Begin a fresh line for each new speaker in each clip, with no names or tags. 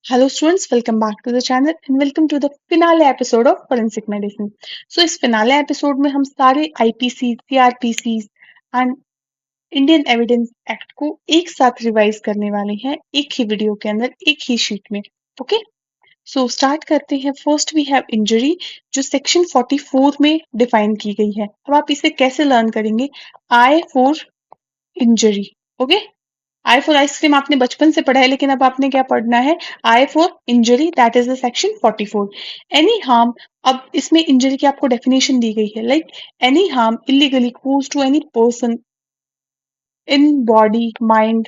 Hello students, welcome back to the channel and welcome to the finale episode of Forensic Medicine. So इस finale episode में हम सारे IPC, CRPC and Indian evidence act को एक साथ revise करने वाले हैं एक ही वीडियो के अंदर एक ही शीट में. ओके, सो स्टार्ट करते हैं. फर्स्ट वी हैव इंजरी जो सेक्शन 44 में डिफाइन की गई है. अब आप इसे कैसे लर्न करेंगे? I for injury. Okay, I for ice cream आपने बचपन से पढ़ा है, लेकिन अब आपने क्या पढ़ना है? I for injury, that is the section 44. Any harm. अब इसमें इंजरी की आपको डेफिनेशन दी गई है, like any harm illegally cause to any person in body, mind,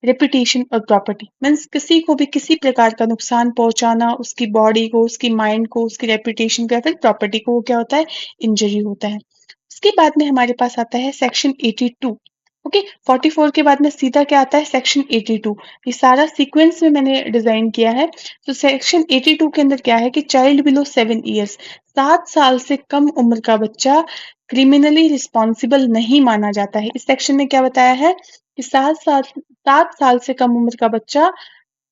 reputation और प्रॉपर्टी. मीन्स किसी को भी किसी प्रकार का नुकसान पहुंचाना, उसकी बॉडी को, उसकी माइंड को, उसकी रेपुटेशन को या फिर प्रॉपर्टी को, वो क्या होता है? इंजरी होता है. उसके बाद में हमारे पास आता है सेक्शन 82. ओके, 44 के बाद में सीधा क्या आता है? सेक्शन 82. ये सारा सीक्वेंस में मैंने डिजाइन किया है. तो सेक्शन 82 के अंदर क्या है कि चाइल्ड बिलो 7 ईयर्स, 7 साल से कम उम्र का बच्चा क्रिमिनली रिस्पॉन्सिबल नहीं माना जाता है. इस सेक्शन में क्या बताया है कि 7 साल से कम उम्र का बच्चा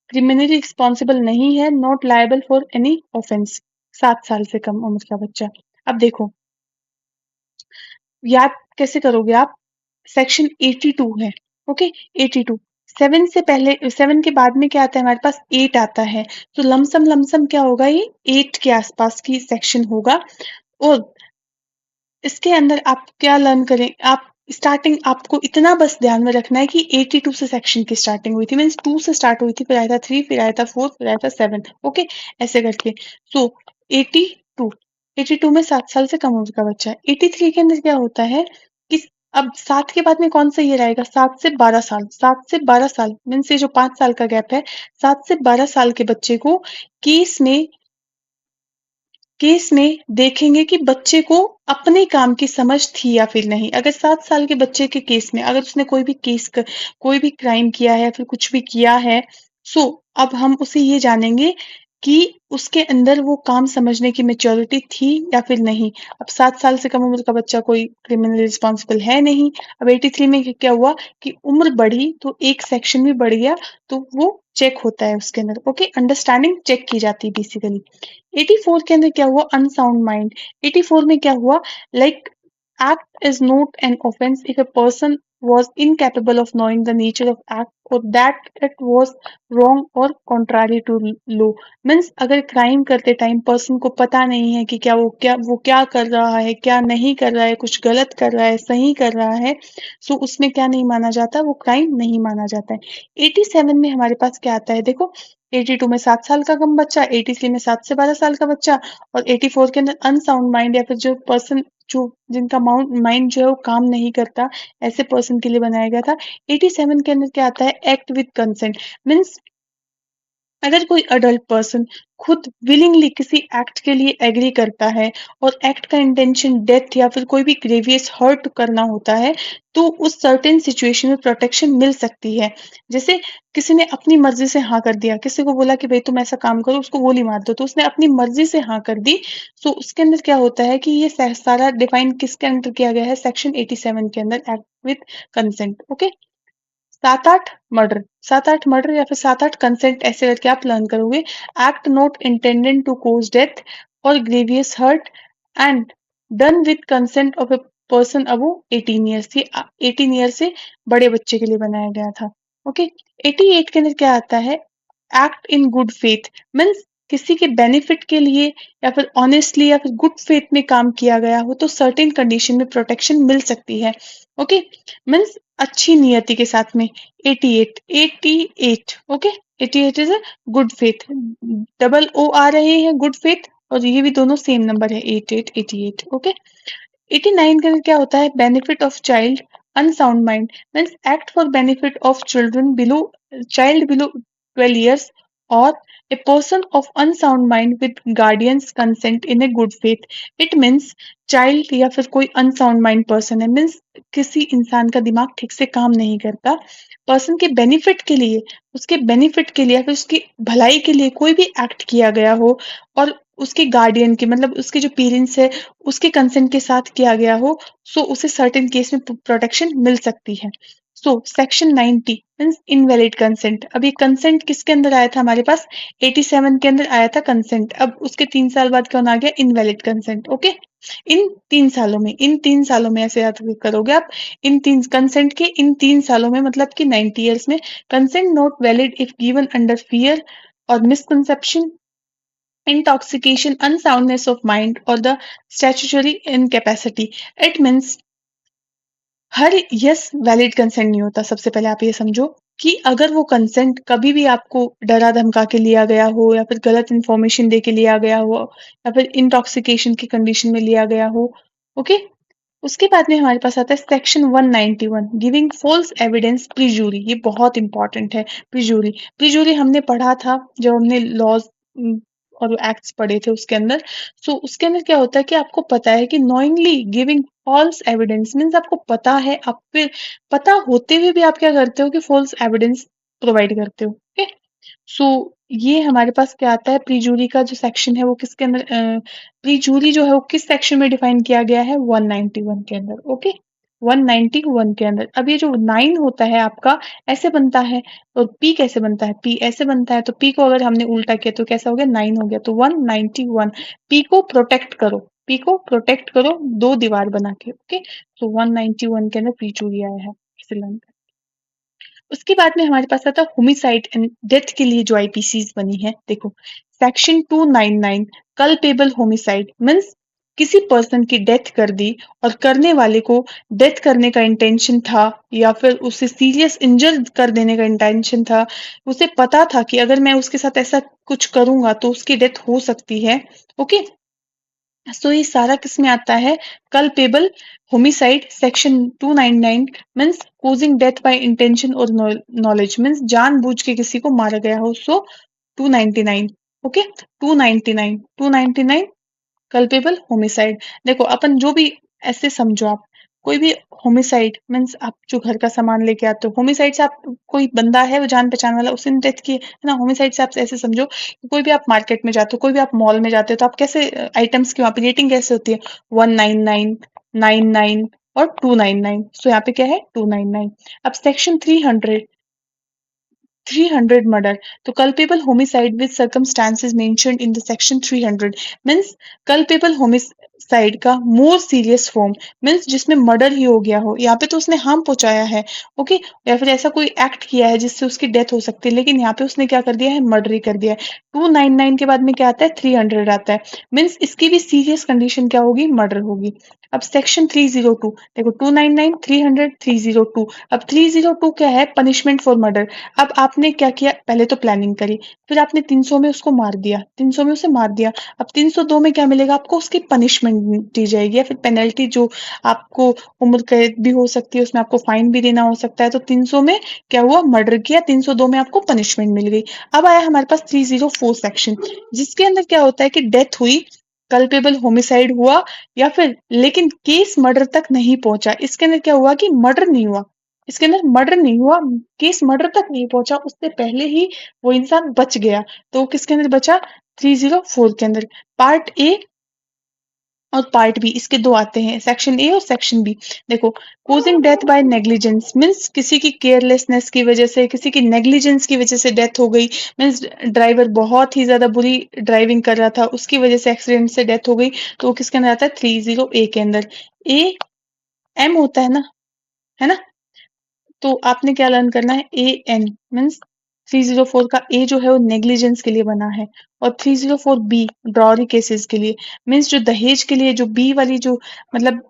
क्रिमिनली रिस्पॉन्सिबल नहीं है, not liable for any offence. 7 साल से कम उम्र का बच्चा. अब देखो, याद कैसे करोगे आप? सेक्शन 82 है. ओके, 82. 7 से पहले, 7 के बाद में क्या आता है हमारे पास? 8 आता है. तो लमसम क्या होगा? ये 8 के आसपास की सेक्शन होगा. और इसके अंदर आप क्या लर्न करें? आप स्टार्टिंग आपको इतना बस ध्यान में रखना है कि 82 से सेक्शन की स्टार्टिंग हुई थी. मीन्स 2 से स्टार्ट हुई थी, फिर आया था 3, फिर आया था 4, फिर आया था 7. ओके, ऐसे करके. सो 82, 82 में 7 साल से कम उम्र का बच्चा है. 83 के अंदर क्या होता है कि अब 7 के बाद में कौन सा ईयर आएगा? 7 से 12 साल. 7 से 12 साल मीन्स ये जो 5 साल का गैप है, 7 से 12 साल के बच्चे को केस में केस में देखेंगे कि बच्चे को अपने काम की समझ थी या फिर नहीं. अगर 7 साल के बच्चे के केस में अगर उसने कोई भी क्राइम किया है, फिर कुछ भी किया है, सो अब हम उसे ये जानेंगे कि उसके अंदर वो काम समझने की मैच्योरिटी थी या फिर नहीं. अब 7 साल से कम उम्र का बच्चा कोई क्रिमिनल रिस्पॉन्सिबल है नहीं. अब 83 में क्या हुआ कि उम्र बढ़ी तो एक सेक्शन भी बढ़ गया, तो वो चेक होता है उसके अंदर. ओके, अंडरस्टैंडिंग चेक की जाती है बेसिकली. 84 के अंदर क्या हुआ? Unsound mind. 84 में क्या हुआ? Like act is not an offense if a person was incapable of knowing the nature of act or that it was wrong or contrary to law. Means अगर क्राइम करते time person को पता नहीं है कि वो क्या कर रहा है, क्या नहीं कर रहा है, कुछ गलत कर रहा है, सही कर रहा है, सो उसमें क्या नहीं माना जाता? वो क्राइम नहीं माना जाता है. 87 में हमारे पास क्या आता है? देखो, 82 में 7 साल का कम बच्चा, 83 में 7 से 12 साल का बच्चा, और 84 के अंदर अनसाउंड माइंड या फिर जो पर्सन जो जिनका माइंड जो है वो काम नहीं करता, ऐसे पर्सन के लिए बनाया गया था. 87 के अंदर क्या आता है? Act with consent. मीन्स अगर कोई अडल्ट पर्सन खुद विलिंगली किसी एक्ट के लिए एग्री करता है और एक्ट का इंटेंशन डेथ या फिर कोई भी ग्रेवियस हर्ट करना होता है, तो उस सर्टेन सिचुएशन में प्रोटेक्शन मिल सकती है. जैसे किसी ने अपनी मर्जी से हाँ कर दिया, किसी को बोला कि भाई तुम ऐसा काम करो, उसको गोली मार दो, तो उसने अपनी मर्जी से हाँ कर दी. सो उसके अंदर क्या होता है कि ये सारा डिफाइन किसके अंदर किया गया है? सेक्शन 87 के अंदर, act with consent. Okay, 7-8 murder या फिर 7-8 कंसेंट, ऐसे करके आप लर्न करोगे. Act not intended to cause death और grievous hurt and done with consent of a person above 18 years. ये 18 ईयर से बड़े बच्चे के लिए बनाया गया था. ओके, 88 के अंदर क्या आता है? Act in good faith. Means किसी के बेनिफिट के लिए या फिर ऑनेस्टली या फिर गुड फेथ में काम किया गया हो तो सर्टेन कंडीशन में प्रोटेक्शन मिल सकती है. ओके, मीन्स अच्छी नियति के साथ में. 88. Okay, 88 is a good faith. Double O आ रहे हैं गुड फेथ, और ये भी दोनों सेम नंबर है, 88, 88. ओके, 89 के अंदर क्या होता है? Benefit of child, unsound mind. Means act for benefit of children below child below 12 years or a person of unsound mind with guardian's consent in a good faith. It means child या फिर कोई unsound mind person है, means किसी इंसान का दिमाग ठीक से काम नहीं करता, पर्सन के बेनिफिट के लिए, उसके बेनिफिट के लिए या फिर उसकी भलाई के लिए कोई भी एक्ट किया गया हो और उसके गार्डियन के मतलब उसके जो पेरेंट्स है उसके कंसेंट के साथ किया गया हो, सो उसे सर्टेन केस में प्रोटेक्शन मिल सकती है. So section 90 means invalid consent. अब ये कंसेंट किसके अंदर आया था हमारे पास, 87 के अंदर आया था कंसेंट। अब उसके 3 साल बाद कौन आ गया, इनवैलिड कंसेंट। ओके, इन 3 सालों में ऐसे याद करोगे आप, इन 3 कंसेंट के इन 3 सालों में मतलब कि 90 ईयर्स में, consent not valid if given under fear और misconception, intoxication, unsoundness of mind or the statutory incapacity. It means her yes valid consent नहीं होता। सबसे पहले आप ये समझो कि अगर वो कंसेंट कभी भी आपको डरा धमका के लिया गया हो या फिर गलत इन्फॉर्मेशन दे के लिया गया हो या फिर इंटॉक्सिकेशन की कंडीशन में लिया गया हो, ओके। उसके बाद में हमारे पास आता है सेक्शन 191 गिविंग फॉल्स एविडेंस प्रीजूरी। ये बहुत इंपॉर्टेंट है। प्रीजूरी, प्रीजूरी हमने पढ़ा था जब हमने लॉज और एक्ट्स पढ़े थे उसके अंदर। सो उसके अंदर क्या होता है कि आपको पता है कि knowingly giving false evidence means आपको पता है, आप फिर पता होते हुए भी आप क्या करते हो कि फॉल्स एविडेंस प्रोवाइड करते हो। ओके, सो ये हमारे पास क्या आता है, प्रीजूरी का जो सेक्शन है वो किसके अंदर, प्रीजूरी जो है वो किस सेक्शन में डिफाइन किया गया है, 191 के अंदर। ओके, 191 के अंदर। अब ये जो 9 होता है आपका ऐसे बनता है, और पी कैसे बनता है, पी ऐसे बनता है। तो पी को अगर हमने उल्टा किया तो कैसा हो गया, 9 हो गया। तो 191, पी को प्रोटेक्ट करो, पी को प्रोटेक्ट करो 2 दीवार बना के। ओके, तो 191 के अंदर प्रीजूरी आया है। एक्सीलेंट। उसके बाद में हमारे पास आता है होमिसाइड एंड डेथ के लिए जो आईपीसीज बनी है। देखो सेक्शन 299 कल्पेबल होमिसाइड मीन्स किसी पर्सन की डेथ कर दी और करने वाले को डेथ करने का इंटेंशन था या फिर उसे सीरियस इंजर कर देने का इंटेंशन था। उसे पता था कि अगर मैं उसके साथ ऐसा कुछ करूंगा तो उसकी डेथ हो सकती है। ओके, सो ये सारा किस में आता है, culpable homicide section 299 means causing death by intention और नॉलेज मीन्स जानबूझ के किसी को मारा गया हो। सो 299, ओके, 299 कल्पेबल होमिसाइड। देखो अपन जो भी ऐसे समझो आप, कोई भी होमिसाइड मीन्स आप जो घर का सामान लेके आते हो, होमिसाइड से आप कोई बंदा है वो जान पहचान वाला उसने डेथ की है ना। होमिसाइड से आप ऐसे समझो कि कोई भी आप मार्केट में जाते हो, कोई भी आप मॉल में जाते हो, तो आप कैसे आइटम्स की वहां पे रेटिंग कैसे होती है, 199, 99 और 299। सो यहाँ पे क्या है 299। अब सेक्शन 300 मर्डर, तो culpable homicide with circumstances mentioned in the section 300 means culpable homicide का more serious form means जिसमें मर्डर ही हो गया हो। यहाँ पे तो उसने हार्म पहुंचाया है, ओके, या फिर ऐसा कोई एक्ट किया है जिससे उसकी डेथ हो सकती है, लेकिन यहाँ पे उसने क्या कर दिया है, मर्डर ही कर दिया है। 299 के बाद में क्या आता है, 300 आता है मीन्स इसकी भी सीरियस कंडीशन क्या होगी, मर्डर होगी। अब सेक्शन 302 देखो, 299, 300, 302। अब 302 क्या है, पनिशमेंट फॉर मर्डर। अब आपने क्या किया, पहले तो प्लानिंग करी, फिर आपने 300 में उसको मार दिया, 300 में उसे मार दिया। अब 302 में क्या मिलेगा आपको, उसकी पनिशमेंट दी जाएगी या फिर पेनल्टी, जो आपको उम्र कैद भी हो सकती है, उसमें आपको फाइन भी देना हो सकता है। तो 300 में क्या हुआ, मर्डर किया, 302 में आपको पनिशमेंट मिल गई। अब आया हमारे पास 304 सेक्शन, जिसके अंदर क्या होता है कि डेथ हुई, कल्पेबल होमिसाइड हुआ या फिर, लेकिन केस मर्डर तक नहीं पहुंचा। इसके अंदर क्या हुआ कि मर्डर नहीं हुआ, इसके अंदर मर्डर नहीं हुआ, केस मर्डर तक नहीं पहुंचा, उससे पहले ही वो इंसान बच गया। तो वो किसके अंदर बचा, 304 के अंदर। पार्ट ए और पार्ट बी, इसके 2 आते हैं, सेक्शन ए और सेक्शन बी। देखो, causing death by negligence means किसी की केयरलेसनेस की वजह से, किसी की नेग्लिजेंस की वजह से डेथ हो गई मीन्स ड्राइवर बहुत ही ज्यादा बुरी ड्राइविंग कर रहा था, उसकी वजह से एक्सीडेंट से डेथ हो गई। तो वो किसके अंदर आता है, 30 ए के अंदर। ए एम होता है ना। तो आपने क्या लर्न करना है, ए एन मीन्स 304 का ए जो है वो नेग्लिजेंस के लिए बना है, और 304 बी ड्रॉरी केसेस के लिए मीन्स जो दहेज के लिए, जो बी वाली जो मतलब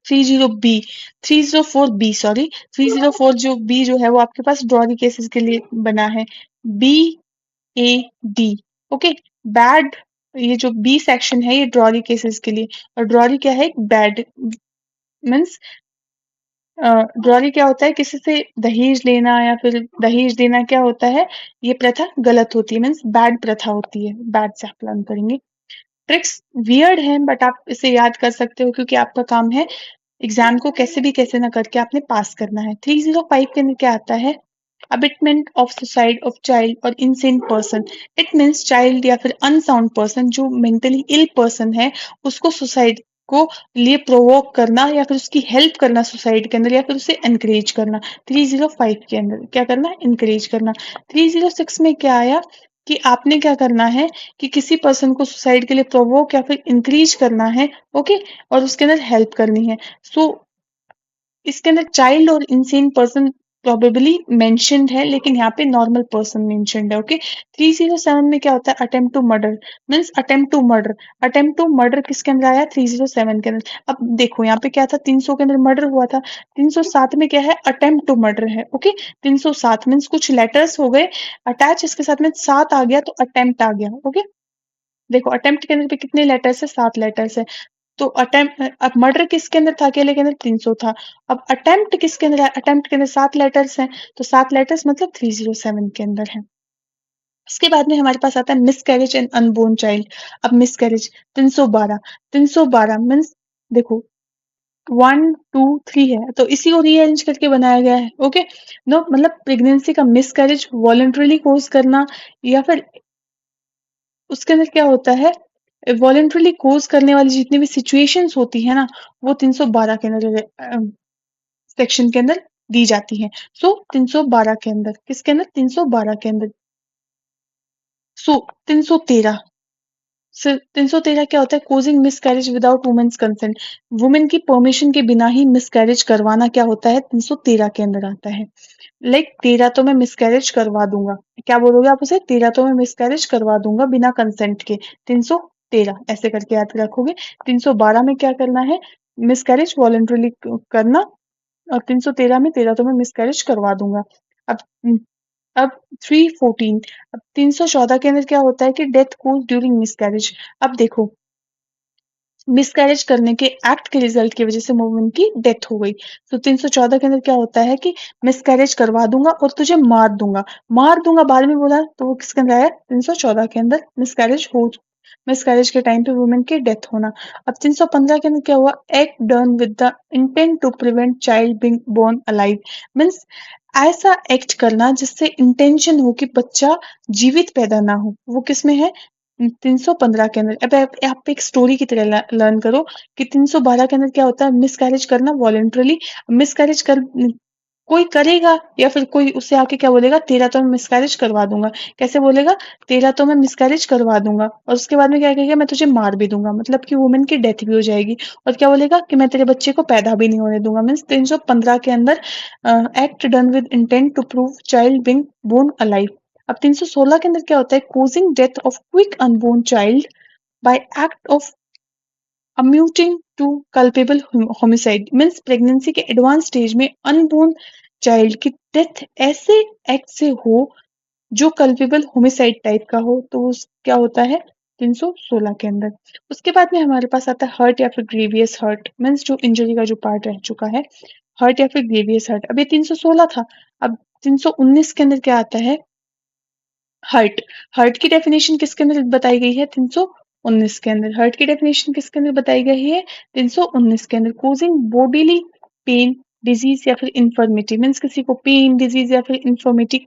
304 बी सॉरी, 304 जो बी जो है वो आपके पास ड्रॉरी केसेस के लिए बना है, B A D. Okay, bad, ये जो बी सेक्शन है ये ड्रॉरी केसेस के लिए, और ड्रॉरी क्या है, बैड मीन्स ड्रॉरी क्या होता है, किसी से दहेज लेना या फिर दहेज देना क्या होता है, ये प्रथा गलत होती है मीन्स बैड प्रथा होती है, बैड से आप लर्न करेंगे। ट्रिक्स वियर्ड है बट आप इसे याद कर सकते हो क्योंकि आपका काम है एग्जाम को कैसे भी कैसे ना करके आपने पास करना है। 305 के अंदर क्या आता है, abetment of suicide of child और insane person. It means child या फिर अनसाउंड पर्सन जो मेंटली इल पर्सन है उसको सुसाइड को लिए प्रोवोक करना या फिर उसकी हेल्प करना सुसाइड के अंदर या फिर उसे एनकरेज करना। 305 के अंदर क्या करना, एनकरेज करना। 306 में क्या आया कि आपने क्या करना है कि किसी पर्सन को सुसाइड के लिए प्रोवोक या फिर इंक्रीज करना है, ओके, और उसके अंदर हेल्प करनी है। सो इसके अंदर चाइल्ड और इंसेन पर्सन प्रोबेबली मेंशन्ड है, लेकिन यहाँ पे नॉर्मल पर्सन मेंशन्ड है, ओके। 307 में क्या होता है, attempt to murder means attempt to murder. Attempt to murder किसके अंदर आया, 307 के अंदर। अब देखो यहाँ पे क्या था, 300 के अंदर मर्डर हुआ था, 307 में क्या है, अटेम्प्ट टू मर्डर है, ओके। 307 मीन्स कुछ लेटर्स हो गए अटैच, इसके साथ में 7 आ गया तो अटेम्प्ट आ गया, ओके। देखो अटेम्प्ट के अंदर पे कितने लेटर्स है, 7 लेटर्स है। तो अटेम्प्ट, अब मर्डर किसके अंदर था, अकेले के अंदर 300 था। अब अटेम्प्ट किसके अंदर है, अटेम्प्ट के अंदर 7 लेटर्स हैं, तो 7 लेटर्स मतलब 307 के अंदर है। उसके बाद में हमारे पास आता है मिसकैरेज एंड अनबोर्न चाइल्ड। अब मिसकैरेज 312, 312 मीन्स देखो 1 2 3 है, तो इसी को रीअरेंज करके बनाया गया है, ओके। नो मतलब प्रेगनेंसी का मिसकैरेज वॉलंटरीली कोज करना या फिर उसके अंदर क्या होता है, वॉलंटरीली कोज करने वाली जितनी भी सिचुएशंस होती है ना, वो 312 के अंदर सेक्शन के अंदर दी जाती है। सो 312 के अंदर, किसके अंदर, 312 के अंदर। सो 313, 313 क्या होता है, causing miscarriage without women's consent. Women की परमिशन के बिना ही मिसकैरेज करवाना क्या होता है, 313 के अंदर आता है। लाइक तेरा तो मैं मिसकैरेज करवा दूंगा, क्या बोलोगे आप उसे, तेरा तो मैं मिसकैरेज करवा दूंगा बिना कंसेंट के, 313 ऐसे करके याद रखोगे। 312 में क्या करना है, मिसकैरेज वॉलंटरीली करना, और 313 में तेरा तो मैं मिसकैरेज करवा दूंगा। अब अब 314, अब 314 के अंदर क्या होता है कि डेथ कोज ड्यूरिंग मिसकैरेज। अब देखो मिसकैरेज करने के एक्ट के रिजल्ट की वजह से वुमन की डेथ हो गई, तो 314 के अंदर क्या होता है कि मिसकैरेज करवा दूंगा और तुझे मार दूंगा। मार दूंगा बाद में बोला, तो वो किसके अंदर आया, 314 के अंदर मिसकैरेज के टाइम पे वुमेन की डेथ होना। अब 315 के अंदर क्या हुआ, act done with the intent to prevent child being born alive means ऐसा एक्ट करना जिससे इंटेंशन हो कि बच्चा जीवित पैदा ना हो, वो किसमें है, 315 के अंदर। अब आप एक स्टोरी की तरह लर्न करो कि 312 के अंदर क्या होता है, मिसकैरेज करना वॉलंटरली। मिसकैरेज कर कोई करेगा या फिर कोई उससे आके क्या बोलेगा, तेरा तो मैं मिसकैरेज करवा दूंगा। कैसे बोलेगा, तेरा तो मैं मिसकैरेज करवा दूंगा, और उसके बाद में क्या कहेगा, मैं तुझे मार भी दूंगा, मतलब कि वुमेन की डेथ भी हो जाएगी। और क्या बोलेगा कि मैं तेरे बच्चे को पैदा भी नहीं होने दूंगा। मीन्स 315 के अंदर act done with intent to prove child being born alive. अब 316 के अंदर क्या होता है, causing death of quick unborn child by act of amounting to culpable homicide means pregnancy के एडवांस स्टेज में अनबोर्न चाइल्ड की डेथ ऐसे एक्ट से हो जो कल्पेबल होमिसाइड टाइप का हो, तो क्या होता है, 316 के अंदर। उसके बाद में हमारे पास आता है हर्ट या फिर ग्रीवियस हर्ट मीन्स जो इंजरी का जो पार्ट रह चुका है, हर्ट या फिर ग्रीवियस हर्ट। अब ये 316 था, अब 319 के अंदर क्या आता है, हर्ट। हर्ट की डेफिनेशन किसके अंदर बताई गई है, 319 के अंदर। हर्ट की डेफिनेशन किसके अंदर बताई गई है, 319 के अंदर। कोजिंग बॉडीली पेन, डिजीज या फिर इंफर्मिटी मीन्स किसी को पेन, डिजीज या फिर इंफर्मिटी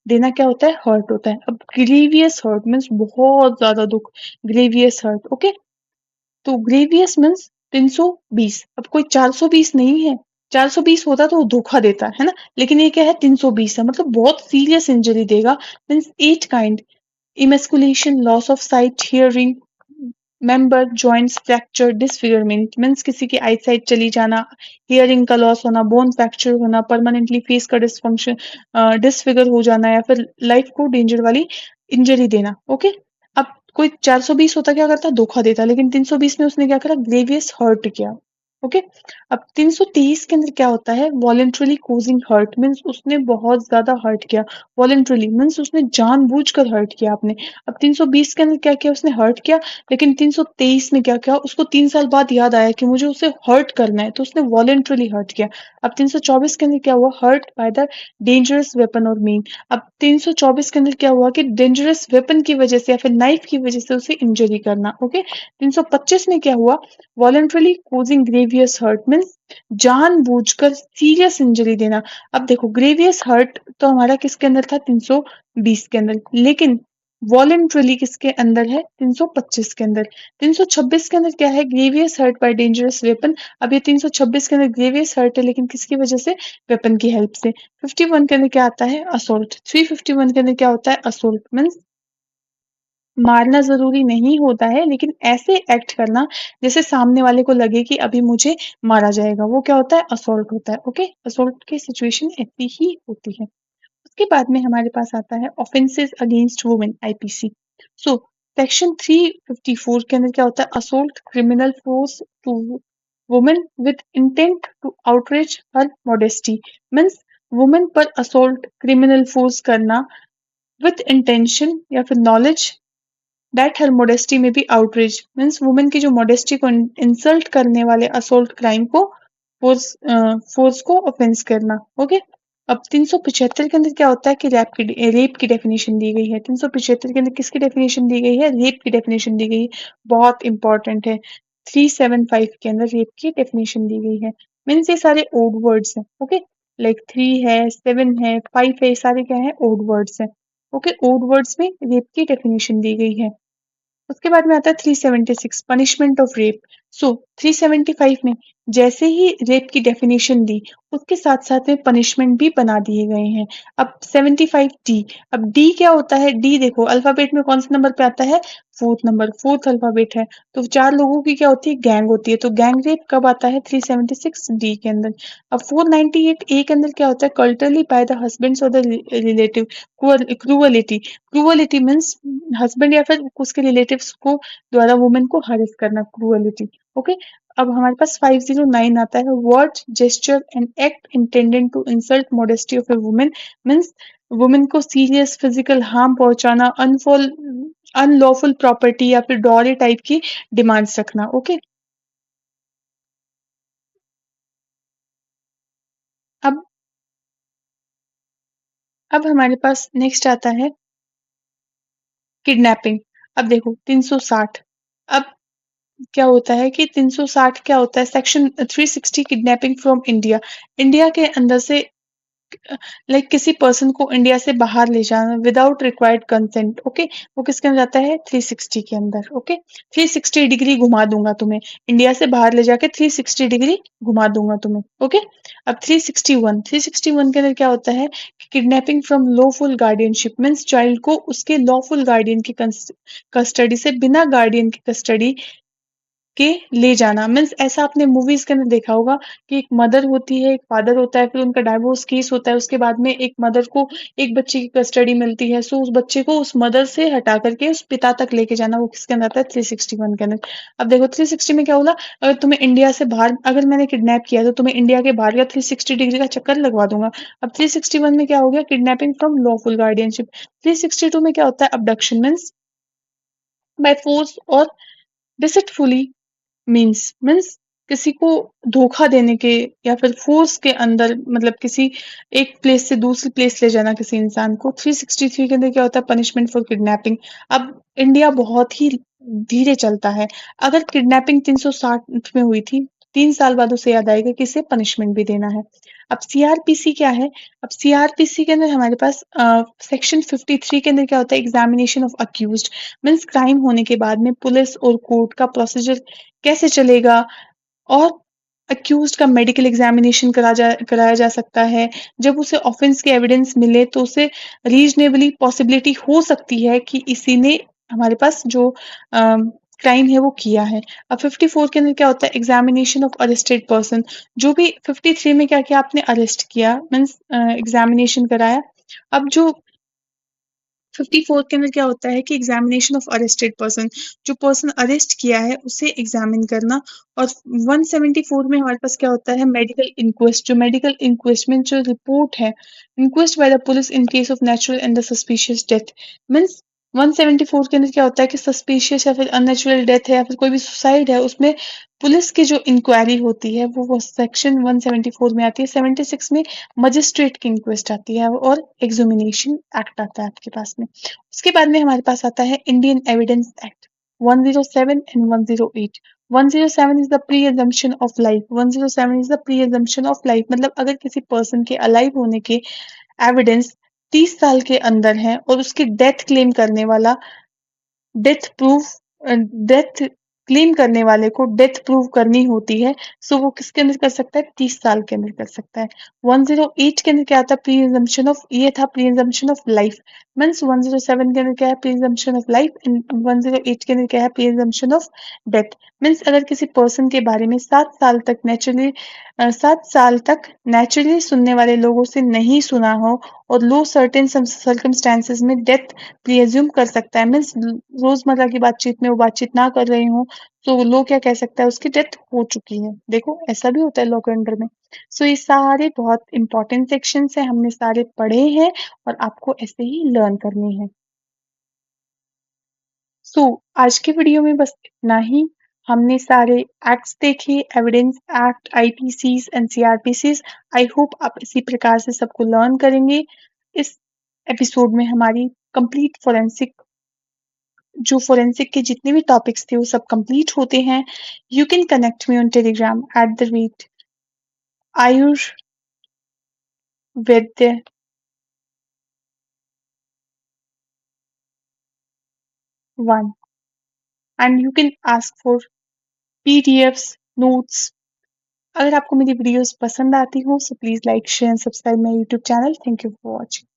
देना क्या होता है, हर्ट होता है। अब ग्रीवियस हर्ट मीन्स बहुत ज्यादा दुख, ग्रीवियस हर्ट, ओके। तो ग्रेवियस मीन्स 320। अब कोई 420 नहीं है, 420 होता तो वो धोखा देता है ना, लेकिन ये क्या है, 320 है, मतलब बहुत सीरियस इंजरी देगा। Means 8 kind, emasculation, loss of site, hearing, member joints fracture, disfigurement means किसी की आई साइट चली जाना, हियरिंग का लॉस होना, बोन फ्रैक्चर होना, परमानेंटली फेस का डिसफंक्शन, डिसफिगर हो जाना, या फिर लाइफ को डेंजर वाली इंजरी देना, ओके। अब कोई 420 होता क्या करता, धोखा देता, लेकिन 320 में उसने क्या करा, ग्रेवियस हर्ट किया, ओके। अब 323 के अंदर क्या होता है, वॉलंटरीली कोजिंग हर्ट मीन्स उसने बहुत ज्यादा हर्ट किया, वॉलंटरीली मीन्स उसने जानबूझकर हर्ट किया आपने। अब 320 के अंदर क्या किया, उसने हर्ट किया, लेकिन 323 में क्या किया, उसको 3 साल बाद याद आया कि मुझे उसे हर्ट करना है, तो उसने वॉलंटरीली हर्ट किया। अब 324 के अंदर क्या हुआ, hurt by the dangerous weapon और मीन। अब 324 के अंदर क्या हुआ कि डेंजरस वेपन की वजह से या फिर नाइफ की वजह से उसे इंजरी करना, ओके। 325 में क्या हुआ, voluntarily causing grievous hurt means जानबूझकर सीरियस इंजरी देना। अब देखो ग्रेवियस हर्ट तो हमारा किसके अंदर था, 320 के अंदर, लेकिन वॉलंटरली किसके अंदर है? 325 के अंदर। 326 के अंदर क्या है? Grievous hurt by dangerous weapon. अब ये 326 के अंदर ग्रेवियस हर्ट है, लेकिन किसकी वजह से? वेपन की हेल्प से। 51 के अंदर क्या आता है? असोल्ट। 351 के अंदर क्या होता है? असोल्ट मीन्स मारना ज़रूरी नहीं होता है, लेकिन ऐसे एक्ट करना जैसे सामने वाले को लगे कि अभी मुझे मारा जाएगा, वो क्या होता है? असॉल्ट होता है। ओके, असॉल्ट की सिचुएशन ऐसी ही होती है। उसके बाद में हमारे पास आता है offences against women, IPC. So section 354 के अंदर क्या होता है? Assault criminal force to women with intent to outreach her modesty means women पर असोल्ट क्रिमिनल फोर्स करना विद इंटेंशन या फिर knowledge that her modesty may be outreach means women की जो मोडेस्टी को इंसल्ट करने वाले असोल्ट क्राइम को फोर्स को ऑफेंस करना। ओके, अब 375 के अंदर क्या होता है कि रेप की डेफिनेशन दी गई है। 375 के अंदर किसकी डेफिनेशन दी गई है? रेप की डेफिनेशन दी गई है। बहुत इंपॉर्टेंट है। 375 के अंदर रेप की डेफिनेशन दी गई है। मीन्स ये सारे ओड वर्ड्स हैं। ओके, लाइक 3 है, 7 है, 5 है, ये सारे क्या है? ओड वर्ड्स हैं। ओके, ओड वर्ड्स में रेप की डेफिनेशन दी गई है। उसके बाद में आता है 376 पनिशमेंट ऑफ रेप। सो 375 में जैसे ही रेप की डेफिनेशन दी, उसके साथ साथ में पनिशमेंट भी बना दिए गए हैं। अब 75 डी, अब डी क्या होता है? डी देखो अल्फाबेट में कौन से नंबर पे आता है? फोर्थ नंबर, फोर्थ अल्फाबेट है। तो 4 लोगों की क्या होती है? गैंग होती है। तो गैंग रेप कब आता है? 376 डी के अंदर। अब 498 ए के अंदर क्या होता है? कल्टरली बाय द हस्बैंड्स और द रिलेटिव, क्रूअलिटी। क्रूअलिटी मीन्स हस्बैंड या फिर उसके रिलेटिव्स को द्वारा वुमेन को हरेस करना, क्रूअलिटी। ओके, अब हमारे पास 509 आता है word gesture and act intended to insult modesty of a women means women को सीरियस फिजिकल हार्म पहुंचाना, अनफॉल अनलॉफुल प्रॉपर्टी या फिर डॉरी टाइप की डिमांड्स रखना। ओके, अब अब हमारे पास नेक्स्ट आता है किडनैपिंग। अब देखो 360, अब क्या होता है कि 360 क्या होता है? Section 360 kidnapping from India. India के अंदर से लाइक किसी पर्सन को इंडिया से बाहर ले जाना विदाउट रिक्वायर्ड कंसेंट। ओके, वो किसके अंदर आता है? 360 के अंदर। ओके, 360 डिग्री घुमा दूंगा तुम्हें, इंडिया से बाहर ले जाके 360 डिग्री घुमा दूंगा तुम्हें। ओके, अब 361, 361 के अंदर क्या होता है? Kidnapping from lawful guardianship means child को उसके लॉफुल गार्डियन की कस्टडी से बिना गार्डियन की कस्टडी के ले जाना मीन्स ऐसा आपने मूवीज के अंदर देखा होगा कि एक मदर होती है, एक फादर होता है, फिर उनका डाइवोर्स केस होता है, उसके बाद में एक मदर को एक बच्चे की कस्टडी मिलती है। सो उस बच्चे को उस मदर से हटा करके उस पिता तक लेके जाना, वो किसके अंदर आता है? 361 के अंदर। अब देखो 360 में क्या बोला? अगर तुम्हें इंडिया से बाहर, अगर मैंने किडनैप किया तो तुम्हें इंडिया के बाहर का 360 डिग्री का चक्कर लगवा दूंगा। अब 361 में क्या हो गया? Kidnapping from lawful guardianship. 362 में क्या होता है? अबडक्शन मीन्स बाय फोर्स और डिसिटफुली मीन्स किसी को धोखा देने के या फिर फोर्स के अंदर, मतलब किसी एक प्लेस से दूसरी प्लेस ले जाना किसी इंसान को। 363 के अंदर क्या होता है? Punishment for kidnapping. अब इंडिया बहुत ही धीरे चलता है। अगर किडनैपिंग 360 में हुई थी, 3 साल बाद उसे याद आएगा कि इसे पनिशमेंट भी देना है। अब सीआरपीसी क्या है? अब सीआरपीसी के अंदर हमारे पास सेक्शन 53 के अंदर क्या होता है? Examination of accused means crime होने के बाद में पुलिस और कोर्ट का प्रोसीजर कैसे चलेगा, और अक्यूज्ड का मेडिकल एग्जामिनेशन कराया जा सकता है। जब उसे ऑफेंस के एविडेंस मिले तो उसे रीजनेबली पॉसिबिलिटी हो सकती है कि इसी ने हमारे पास जो क्राइम है वो किया है। अब 54 के अंदर क्या होता है? Examination of arrested person. जो भी 53 में क्या किया आपने? अरेस्ट किया मीन्स एग्जामिनेशन कराया। अब जो 54 के अंदर क्या होता है कि एग्जामिनेशन ऑफ अरेस्टेड पर्सन, जो पर्सन अरेस्ट किया है उसे एग्जामिन करना। और 174 में हमारे पास क्या होता है? Medical inquest. जो मेडिकल इंक्वेस्ट में जो रिपोर्ट है, inquest by the police in case of natural and the suspicious death means 174 के अंदर क्या होता है कि सस्पिशियस या फिर अननेचुरल डेथ है या फिर कोई भी सुसाइड है, उसमें पुलिस की जो इंक्वायरी होती है वो सेक्शन 174 में आती है। 76 में मजिस्ट्रेट की इंक्वेस्ट आती है और एग्जामिनेशन एक्ट आता है आपके पास में। उसके बाद में हमारे पास आता है Indian evidence act 107 and 108। 107 is the pre assumption of life. 107 is the pre assumption of life मतलब अगर किसी पर्सन के अलाइव होने के एविडेंस 30 साल के अंदर है और उसकी डेथ क्लेम करने वाला डेथ प्रूफ डेथ क्लेम करने वाले को डेथ प्रूव करनी होती है, सो वो किसके अंदर कर सकता है? 30 साल के अंदर कर सकता है। 108 के अंदर क्या था? प्रीजम्पशन ऑफ, ये था प्रीजम्पशन ऑफ लाइफ। मीन्स 107 के अंदर क्या है? प्रीजम्पशन ऑफ लाइफ। एंड 108 के अंदर क्या है? प्रीजम्पशन ऑफ डेथ। मीन्स अगर किसी पर्सन के बारे में 7 साल तक नेचुरली सुनने वाले लोगों से नहीं सुना हो और लो सर्टेन सर्कमस्टेंसेस में डेथ प्रिज्यूम कर सकता है। मीन्स रोजमर्रा की बातचीत में वो बातचीत ना कर रही हूँ, तो लो क्या कह सकता है? उसकी डेथ हो चुकी है। देखो ऐसा भी होता है लॉ के अंडर में। सो ये सारे बहुत इंपॉर्टेंट सेक्शंस हैं, हमने सारे पढ़े हैं और आपको ऐसे ही लर्न करने हैं। सो आज के वीडियो में बस इतना ही। हमने सारे एक्ट्स देखे, एविडेंस एक्ट, आईपीसीज, एनसीआरपीसीज। आई होप आप इसी प्रकार से सबको लर्न करेंगे। इस एपिसोड में हमारी कंप्लीट फोरेंसिक के जितने भी टॉपिक्स थे वो सब कंप्लीट होते हैं। You can connect me on Telegram @आयुर्वेद्य1 and you can ask for PDFs, notes. अगर आपको मेरी वीडियोस पसंद आती हो so please like share subscribe my YouTube channel. Thank you for watching.